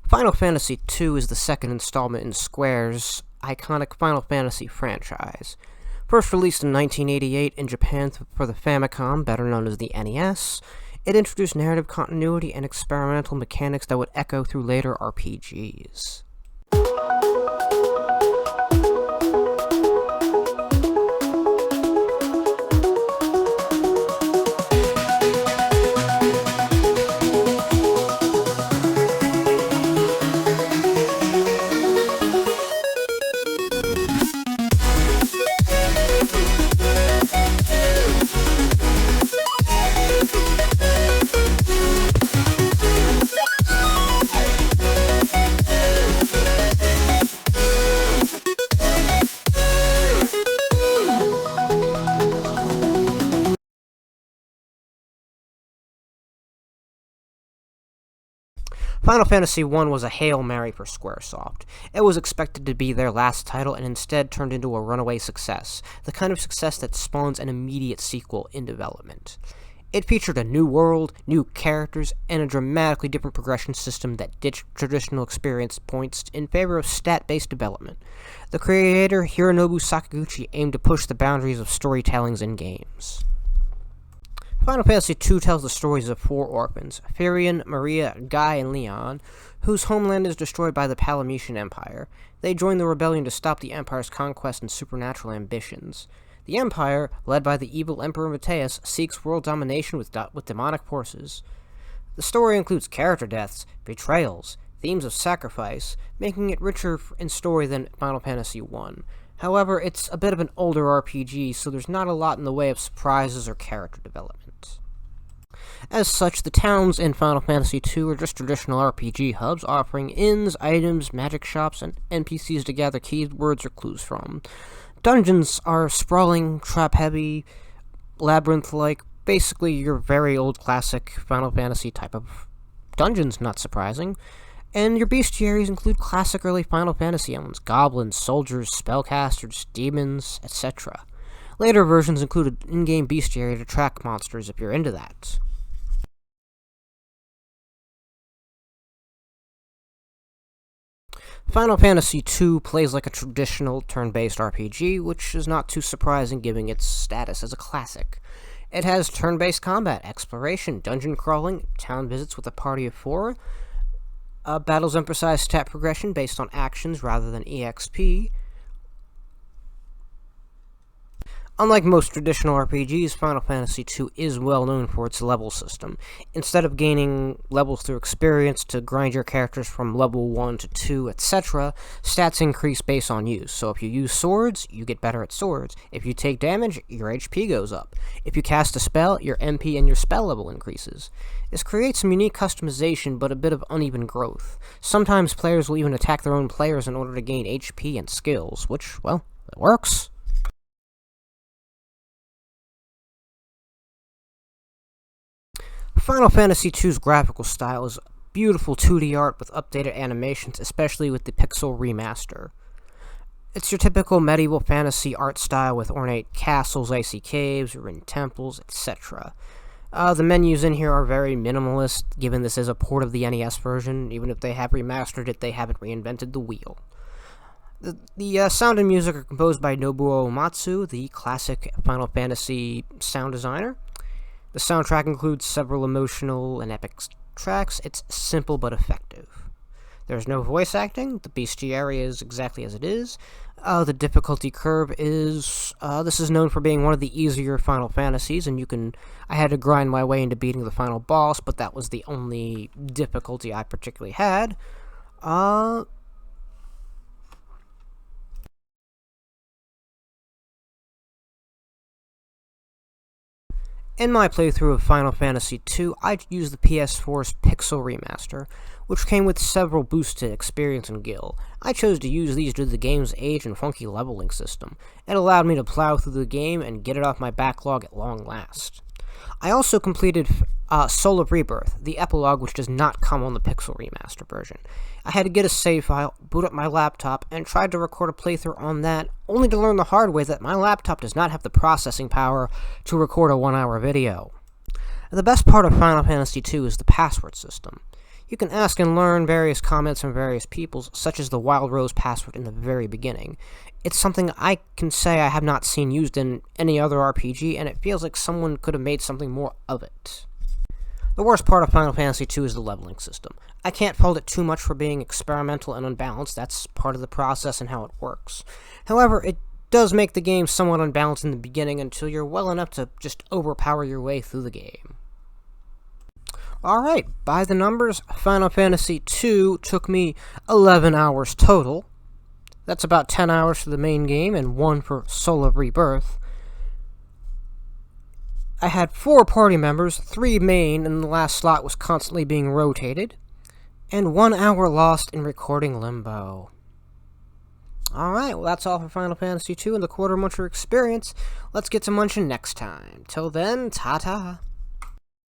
Final Fantasy II is the second installment in Square's iconic Final Fantasy franchise. First released in 1988 in Japan for the Famicom, better known as the NES, it introduced narrative continuity and experimental mechanics that would echo through later RPGs. Final Fantasy I was a Hail Mary for Squaresoft. It was expected to be their last title and instead turned into a runaway success, the kind of success that spawns an immediate sequel in development. It featured a new world, new characters, and a dramatically different progression system that ditched traditional experience points in favor of stat-based development. The creator, Hironobu Sakaguchi, aimed to push the boundaries of storytellings in games. Final Fantasy II tells the stories of four orphans, Firion, Maria, Guy, and Leon, whose homeland is destroyed by the Palametian Empire. They join the rebellion to stop the Empire's conquest and supernatural ambitions. The Empire, led by the evil Emperor Mateus, seeks world domination with demonic forces. The story includes character deaths, betrayals, themes of sacrifice, making it richer in story than Final Fantasy I. However, it's a bit of an older RPG, so there's not a lot in the way of surprises or character development. As such, the towns in Final Fantasy II are just traditional RPG hubs, offering inns, items, magic shops, and NPCs to gather keywords or clues from. Dungeons are sprawling, trap-heavy, labyrinth-like, basically your very old classic Final Fantasy type of dungeons, not surprising. And your bestiaries include classic early Final Fantasy elements: goblins, soldiers, spellcasters, demons, etc. Later versions included in-game bestiary to track monsters if you're into that. Final Fantasy II plays like a traditional turn-based RPG, which is not too surprising given its status as a classic. It has turn-based combat, exploration, dungeon crawling, town visits with a party of 4, battles emphasize stat progression based on actions rather than EXP. Unlike most traditional RPGs, Final Fantasy II is well known for its level system. Instead of gaining levels through experience to grind your characters from level 1 to 2, etc., stats increase based on use. So if you use swords, you get better at swords. If you take damage, your HP goes up. If you cast a spell, your MP and your spell level increases. This creates some unique customization, but a bit of uneven growth. Sometimes players will even attack their own players in order to gain HP and skills, which, well, it works. Final Fantasy II's graphical style is beautiful 2D art with updated animations, especially with the Pixel remaster. It's your typical medieval fantasy art style with ornate castles, icy caves, ruined temples, etc. The menus in here are very minimalist, given this is a port of the NES version. Even if they have remastered it, they haven't reinvented the wheel. The sound and music are composed by Nobuo Uematsu, the classic Final Fantasy sound designer. The soundtrack includes several emotional and epic tracks. It's simple but effective. There's no voice acting. The bestiary is exactly as it is. The difficulty curve is... this is known for being one of the easier Final Fantasies, and I had to grind my way into beating the final boss, but that was the only difficulty I particularly had. In my playthrough of Final Fantasy II, I used the PS4's Pixel Remaster, which came with several boosts to experience and gil. I chose to use these due to the game's age and funky leveling system. It allowed me to plow through the game and get it off my backlog at long last. I also completed Soul of Rebirth, the epilogue which does not come on the Pixel Remaster version. I had to get a save file, boot up my laptop, and tried to record a playthrough on that, only to learn the hard way that my laptop does not have the processing power to record a 1-hour video. The best part of Final Fantasy II is the password system. You can ask and learn various comments from various peoples, such as the Wild Rose password in the very beginning. It's something I can say I have not seen used in any other RPG, and it feels like someone could have made something more of it. The worst part of Final Fantasy II is the leveling system. I can't fault it too much for being experimental and unbalanced. That's part of the process and how it works. However, it does make the game somewhat unbalanced in the beginning until you're well enough to just overpower your way through the game. Alright, by the numbers, Final Fantasy II took me 11 hours total. That's about 10 hours for the main game and 1 for Soul of Rebirth. I had 4 party members, 3 main, and the last slot was constantly being rotated. And 1 hour lost in recording Limbo. Alright, well that's all for Final Fantasy II and the Quartermuncher experience. Let's get to munching next time. Till then, ta-ta.